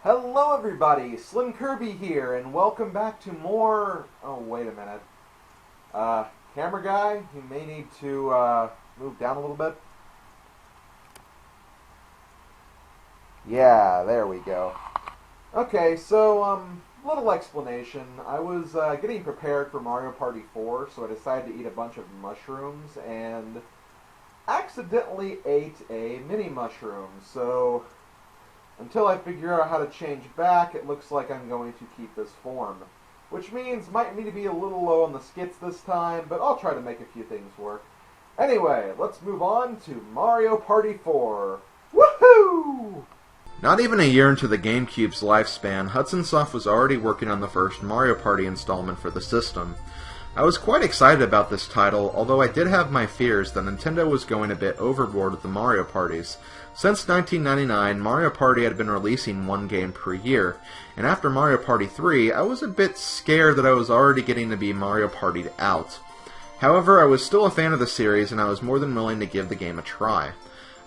Hello everybody, SlimKirby here, and welcome back to more... Oh, wait a minute. Camera guy, you may need to, move down a little bit. Yeah, there we go. Okay, so, little explanation. I was, getting prepared for Mario Party 4, so I decided to eat a bunch of mushrooms, and accidentally ate a mini mushroom, so... Until I figure out how to change back, it looks like I'm going to keep this form. Which means, might need to be a little low on the skits this time, but I'll try to make a few things work. Anyway, let's move on to Mario Party 4. Woohoo! Not even a year into the Gamecube's lifespan, Hudson Soft was already working on the first Mario Party installment for the system. I was quite excited about this title, although I did have my fears that Nintendo was going a bit overboard with the Mario Parties. Since 1999, Mario Party had been releasing one game per year, and after Mario Party 3, I was a bit scared that I was already getting to be Mario Partied out. However, I was still a fan of the series, and I was more than willing to give the game a try.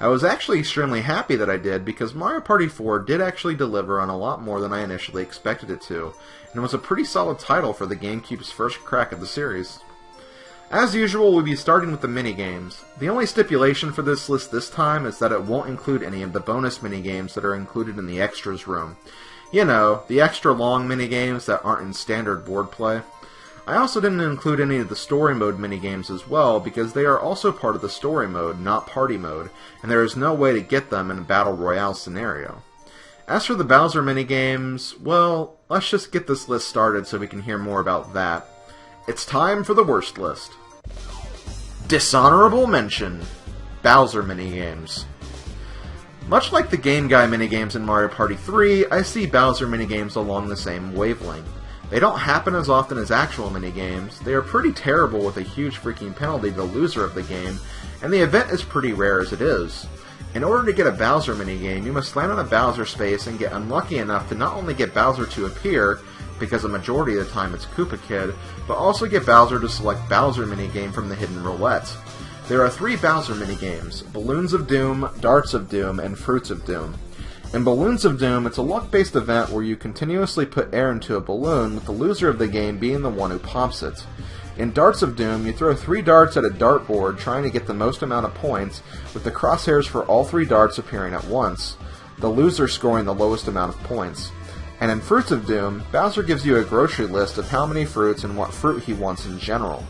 I was actually extremely happy that I did, because Mario Party 4 did actually deliver on a lot more than I initially expected it to, and it was a pretty solid title for the Gamecube's first crack at the series. As usual, we'll be starting with the minigames. The only stipulation for this list this time is that it won't include any of the bonus minigames that are included in the extras room. You know, the extra long minigames that aren't in standard board play. I also didn't include any of the story mode minigames as well, because they are also part of the story mode, not party mode, and there is no way to get them in a Battle Royale scenario. As for the Bowser minigames, well, let's just get this list started so we can hear more about that. It's time for the worst list. Dishonorable mention: Bowser minigames. Much like the Game Guy minigames in Mario Party 3, I see Bowser minigames along the same wavelength. They don't happen as often as actual minigames, they are pretty terrible with a huge freaking penalty to the loser of the game, and the event is pretty rare as it is. In order to get a Bowser minigame, you must land on a Bowser space and get unlucky enough to not only get Bowser to appear, because a majority of the time it's Koopa Kid, but also get Bowser to select Bowser minigame from the hidden roulette. There are 3 Bowser minigames: Balloons of Doom, Darts of Doom, and Fruits of Doom. In Balloons of Doom, it's a luck-based event where you continuously put air into a balloon, with the loser of the game being the one who pops it. In Darts of Doom, you throw 3 darts at a dartboard trying to get the most amount of points, with the crosshairs for all 3 darts appearing at once, the loser scoring the lowest amount of points. And in Fruits of Doom, Bowser gives you a grocery list of how many fruits and what fruit he wants in general.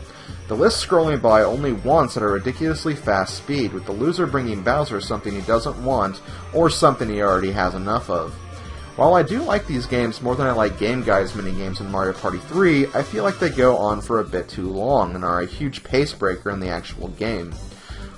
The list scrolling by only once at a ridiculously fast speed, with the loser bringing Bowser something he doesn't want, or something he already has enough of. While I do like these games more than I like Game Guy's minigames in Mario Party 3, I feel like they go on for a bit too long, and are a huge pace breaker in the actual game.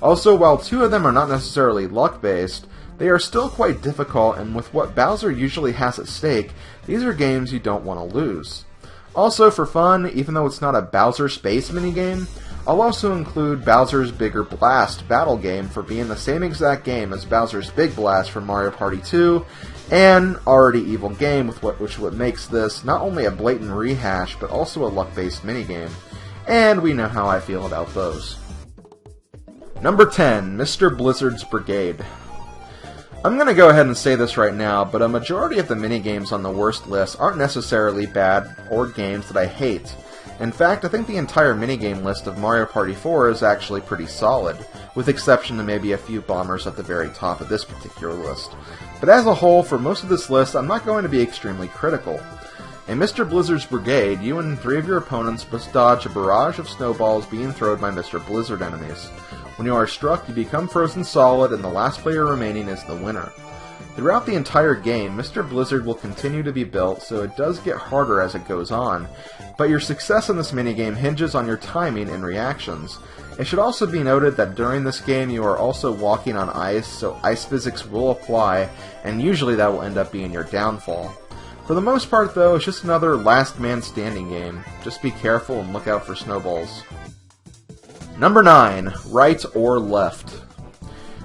Also, while 2 of them are not necessarily luck-based, they are still quite difficult, and with what Bowser usually has at stake, these are games you don't want to lose. Also, for fun, even though it's not a Bowser Space minigame, I'll also include Bowser's Bigger Blast battle game for being the same exact game as Bowser's Big Blast from Mario Party 2, an already evil game which what makes this not only a blatant rehash, but also a luck-based minigame. And we know how I feel about those. Number 10, Mr. Blizzards Brigade. I'm going to go ahead and say this right now, but a majority of the minigames on the worst list aren't necessarily bad or games that I hate. In fact, I think the entire minigame list of Mario Party 4 is actually pretty solid, with exception to maybe a few bombers at the very top of this particular list. But as a whole, for most of this list, I'm not going to be extremely critical. In Mr. Blizzard's Brigade, you and 3 of your opponents must dodge a barrage of snowballs being thrown by Mr. Blizzard enemies. When you are struck, you become frozen solid, and the last player remaining is the winner. Throughout the entire game, Mr. Blizzard will continue to be built, so it does get harder as it goes on, but your success in this minigame hinges on your timing and reactions. It should also be noted that during this game you are also walking on ice, so ice physics will apply, and usually that will end up being your downfall. For the most part though, it's just another last man standing game. Just be careful and look out for snowballs. Number 9, Right or Left.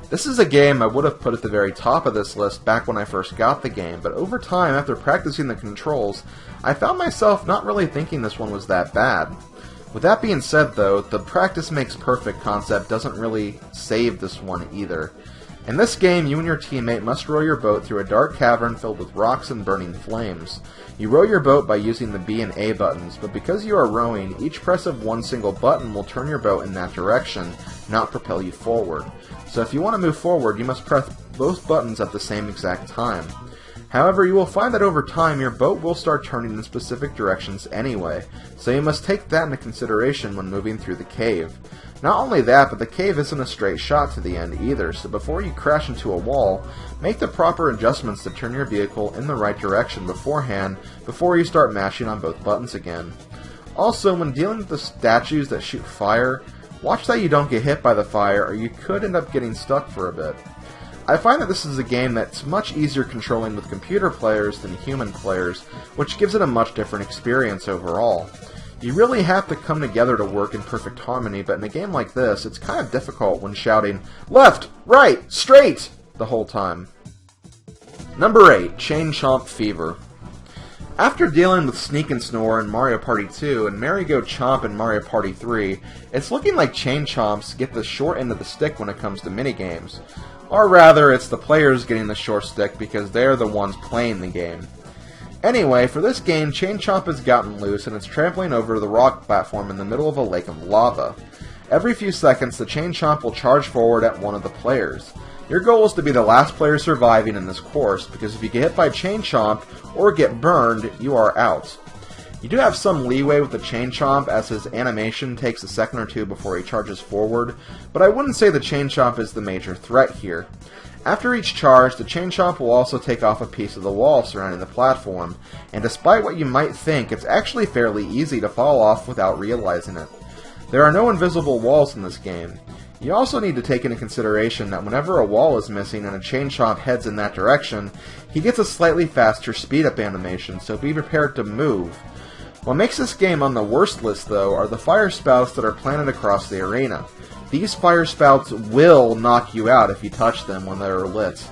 This is a game I would have put at the very top of this list back when I first got the game, but over time, after practicing the controls, I found myself not really thinking this one was that bad. With that being said though, the practice makes perfect concept doesn't really save this one either. In this game, you and your teammate must row your boat through a dark cavern filled with rocks and burning flames. You row your boat by using the B and A buttons, but because you are rowing, each press of one single button will turn your boat in that direction, not propel you forward. So if you want to move forward, you must press both buttons at the same exact time. However, you will find that over time your boat will start turning in specific directions anyway, so you must take that into consideration when moving through the cave. Not only that, but the cave isn't a straight shot to the end either, so before you crash into a wall, make the proper adjustments to turn your vehicle in the right direction beforehand before you start mashing on both buttons again. Also, when dealing with the statues that shoot fire, watch that you don't get hit by the fire or you could end up getting stuck for a bit. I find that this is a game that's much easier controlling with computer players than human players, which gives it a much different experience overall. You really have to come together to work in perfect harmony, but in a game like this, it's kind of difficult when shouting, "Left! Right! Straight!" the whole time. Number 8. Chain Chomp Fever. After dealing with Sneak and Snore in Mario Party 2 and Merry-Go Chomp in Mario Party 3, it's looking like Chain Chomps get the short end of the stick when it comes to minigames. Or rather, it's the players getting the short stick because they're the ones playing the game. Anyway, for this game, Chain Chomp has gotten loose and it's trampling over the rock platform in the middle of a lake of lava. Every few seconds, the Chain Chomp will charge forward at one of the players. Your goal is to be the last player surviving in this course, because if you get hit by Chain Chomp or get burned, you are out. You do have some leeway with the Chain Chomp, as his animation takes a second or two before he charges forward, but I wouldn't say the Chain Chomp is the major threat here. After each charge, the Chain Chomp will also take off a piece of the wall surrounding the platform, and despite what you might think, it's actually fairly easy to fall off without realizing it. There are no invisible walls in this game. You also need to take into consideration that whenever a wall is missing and a Chain Chomp heads in that direction, he gets a slightly faster speed-up animation, so be prepared to move. What makes this game on the worst list, though, are the fire spouts that are planted across the arena. These fire spouts will knock you out if you touch them when they're lit.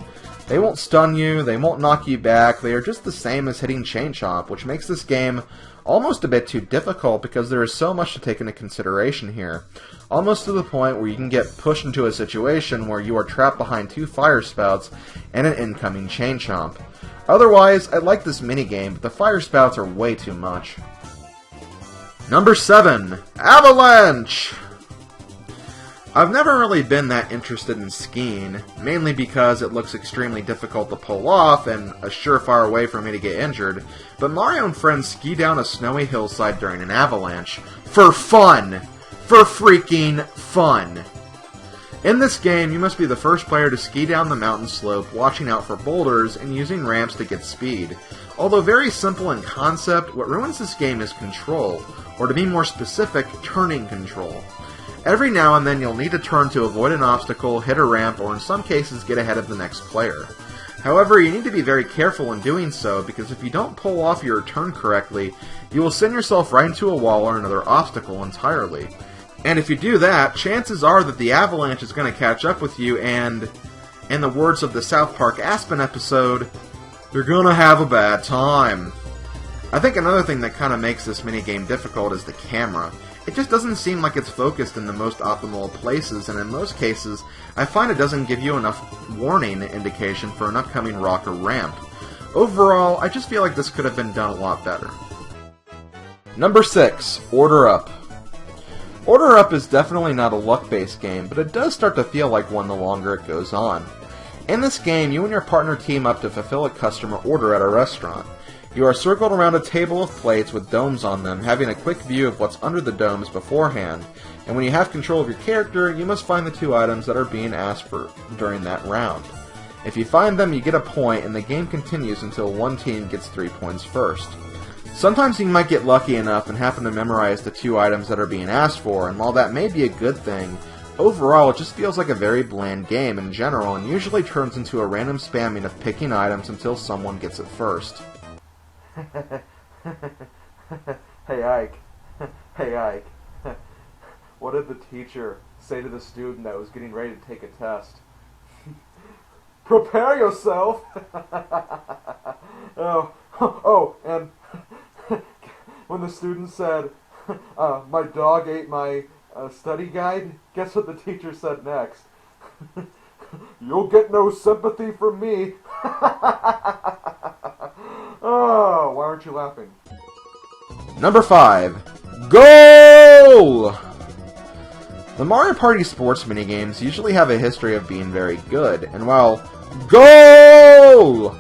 They won't stun you, they won't knock you back, they are just the same as hitting Chain Chomp, which makes this game almost a bit too difficult because there is so much to take into consideration here. Almost to the point where you can get pushed into a situation where you are trapped behind two fire spouts and an incoming Chain Chomp. Otherwise, I like this minigame, but the fire spouts are way too much. Number 7. Avalanche! I've never really been that interested in skiing, mainly because it looks extremely difficult to pull off and a surefire way for me to get injured, but Mario and friends ski down a snowy hillside during an avalanche. For fun! For freaking fun! In this game, you must be the first player to ski down the mountain slope, watching out for boulders and using ramps to get speed. Although very simple in concept, what ruins this game is control, or to be more specific, turning control. Every now and then you'll need to turn to avoid an obstacle, hit a ramp, or in some cases get ahead of the next player. However, you need to be very careful in doing so, because if you don't pull off your turn correctly, you will send yourself right into a wall or another obstacle entirely. And if you do that, chances are that the avalanche is going to catch up with you and, in the words of the South Park Aspen episode, you're gonna have a bad time. I think another thing that kind of makes this minigame difficult is the camera. It just doesn't seem like it's focused in the most optimal places, and in most cases, I find it doesn't give you enough warning indication for an upcoming rock or ramp. Overall, I just feel like this could have been done a lot better. Number 6. Order Up. Order Up is definitely not a luck-based game, but it does start to feel like one the longer it goes on. In this game, you and your partner team up to fulfill a customer order at a restaurant. You are circled around a table of plates with domes on them, having a quick view of what's under the domes beforehand, and when you have control of your character, you must find the 2 items that are being asked for during that round. If you find them, you get a point, and the game continues until one team gets 3 points first. Sometimes you might get lucky enough and happen to memorize the 2 items that are being asked for, and while that may be a good thing, overall, it just feels like a very bland game in general, and usually turns into a random spamming of picking items until someone gets it first. Hey Ike. Hey Ike. What did the teacher say to the student that was getting ready to take a test? Prepare yourself! And when the student said, my dog ate my study guide, guess what the teacher said next? You'll get no sympathy from me. Oh, why aren't you laughing? Number 5. Goal! The Mario Party sports minigames usually have a history of being very good, and while Goal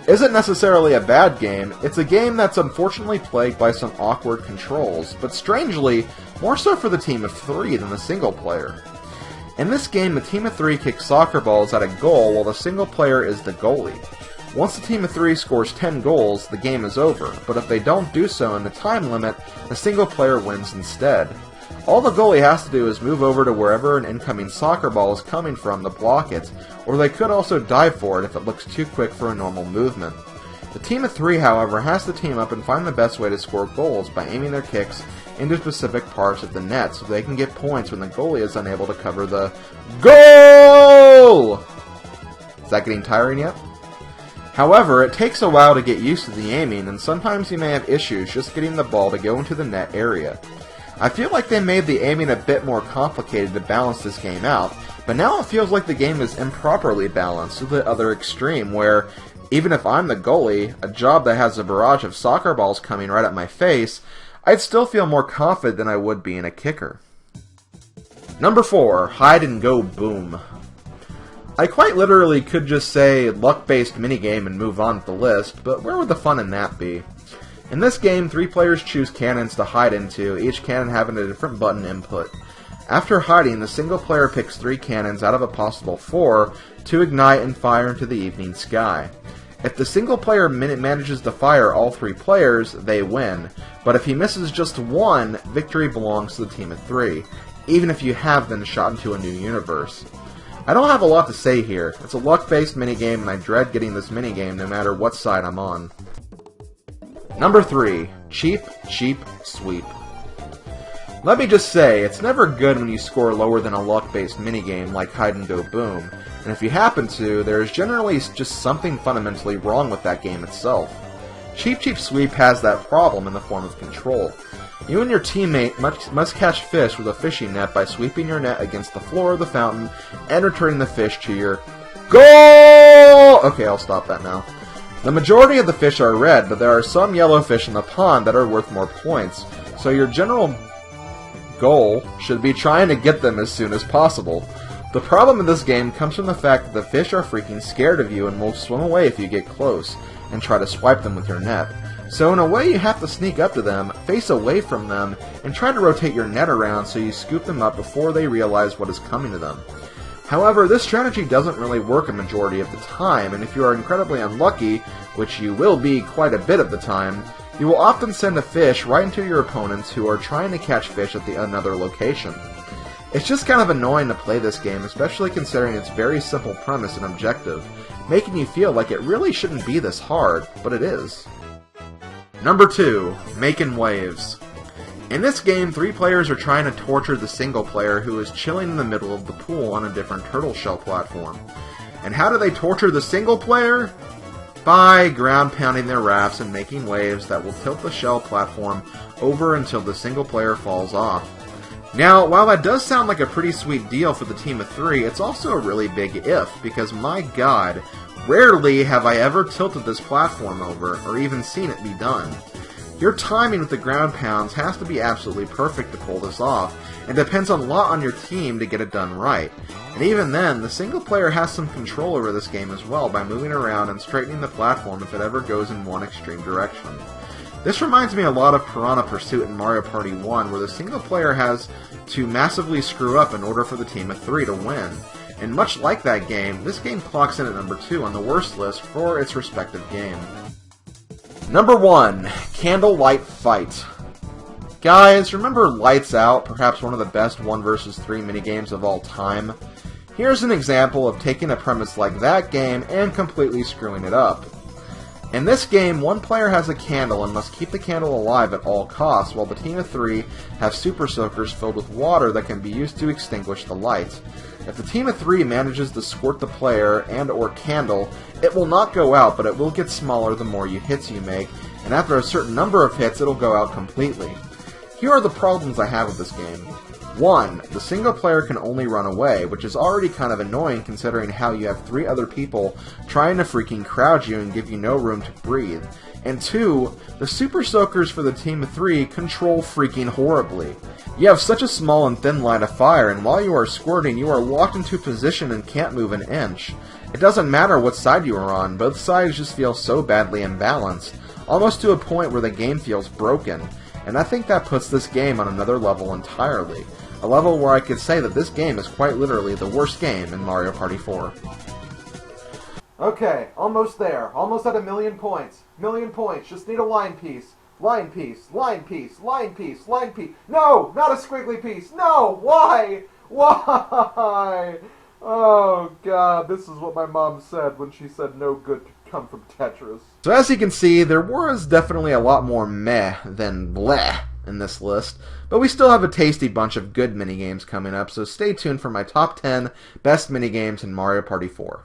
isn't necessarily a bad game, it's a game that's unfortunately plagued by some awkward controls, but strangely, more so for the team of 3 than the single player. In this game, the team of 3 kicks soccer balls at a goal while the single player is the goalie. Once the team of 3 scores 10 goals, the game is over, but if they don't do so in the time limit, the single player wins instead. All the goalie has to do is move over to wherever an incoming soccer ball is coming from to block it, or they could also dive for it if it looks too quick for a normal movement. The team of 3, however, has to team up and find the best way to score goals by aiming their kicks into specific parts of the net so they can get points when the goalie is unable to cover the goal! Is that getting tiring yet? However, it takes a while to get used to the aiming, and sometimes you may have issues just getting the ball to go into the net area. I feel like they made the aiming a bit more complicated to balance this game out, but now it feels like the game is improperly balanced to the other extreme, where, even if I'm the goalie, a job that has a barrage of soccer balls coming right at my face, I'd still feel more confident than I would being a kicker. Number 4. Hide and Go Boom. I quite literally could just say luck-based minigame and move on with the list, but where would the fun in that be? In this game, 3 players choose cannons to hide into, each cannon having a different button input. After hiding, the single player picks 3 cannons out of a possible 4 to ignite and fire into the evening sky. If the single player manages to fire all 3 players, they win, but if he misses just one, victory belongs to the team of 3, even if you have been shot into a new universe. I don't have a lot to say here. It's a luck-based minigame, and I dread getting this minigame no matter what side I'm on. Number 3. Cheep, Cheep, Sweep. Let me just say, it's never good when you score lower than a luck-based minigame like Hide and Go Boom, and if you happen to, there is generally just something fundamentally wrong with that game itself. Cheep, Cheep, Sweep has that problem in the form of control. You and your teammate must catch fish with a fishing net by sweeping your net against the floor of the fountain and returning the fish to your goal! Okay, I'll stop that now. The majority of the fish are red, but there are some yellow fish in the pond that are worth more points, so your general goal should be trying to get them as soon as possible. The problem in this game comes from the fact that the fish are freaking scared of you and will swim away if you get close and try to swipe them with your net. So in a way you have to sneak up to them, face away from them, and try to rotate your net around so you scoop them up before they realize what is coming to them. However, this strategy doesn't really work a majority of the time, and if you are incredibly unlucky, which you will be quite a bit of the time, you will often send a fish right into your opponents who are trying to catch fish at another location. It's just kind of annoying to play this game, especially considering its very simple premise and objective, making you feel like it really shouldn't be this hard, but it is. Number 2. Making Waves. In this game, 3 players are trying to torture the single player who is chilling in the middle of the pool on a different turtle shell platform. And how do they torture the single player? By ground pounding their rafts and making waves that will tilt the shell platform over until the single player falls off. Now, while that does sound like a pretty sweet deal for the team of 3, it's also a really big if, because my god, rarely have I ever tilted this platform over, or even seen it be done. Your timing with the ground pounds has to be absolutely perfect to pull this off, and depends a lot on your team to get it done right. And even then, the single player has some control over this game as well by moving around and straightening the platform if it ever goes in one extreme direction. This reminds me a lot of Piranha Pursuit in Mario Party 1, where the single player has to massively screw up in order for the team of 3 to win. And much like that game, this game clocks in at number 2 on the worst list for its respective game. Number 1. Candlelight Fight. Guys, remember Lights Out, perhaps one of the best 1 vs 3 minigames of all time? Here's an example of taking a premise like that game and completely screwing it up. In this game, 1 player has a candle and must keep the candle alive at all costs, while the team of 3 have super soakers filled with water that can be used to extinguish the light. If the team of 3 manages to squirt the player and or candle, it will not go out, but it will get smaller the more hits you make, and after a certain number of hits, it'll go out completely. Here are the problems I have with this game. 1. The single player can only run away, which is already kind of annoying considering how you have 3 other people trying to freaking crowd you and give you no room to breathe. And 2. The Super Soakers for the team of 3 control freaking horribly. You have such a small and thin line of fire, and while you are squirting, you are locked into position and can't move an inch. It doesn't matter what side you are on, both sides just feel so badly imbalanced, almost to a point where the game feels broken. And I think that puts this game on another level entirely. A level where I could say that this game is quite literally the worst game in Mario Party 4. Okay, almost there. Almost at 1,000,000 points. 1,000,000 points. Just need a line piece. Line piece. Line piece. Line piece. Line piece. No! Not a squiggly piece! No! Why? Why? Oh, God. This is what my mom said when she said no good could come from Tetris. So as you can see, there was definitely a lot more meh than bleh in this list, but we still have a tasty bunch of good minigames coming up, so stay tuned for my top 10 best minigames in Mario Party 4.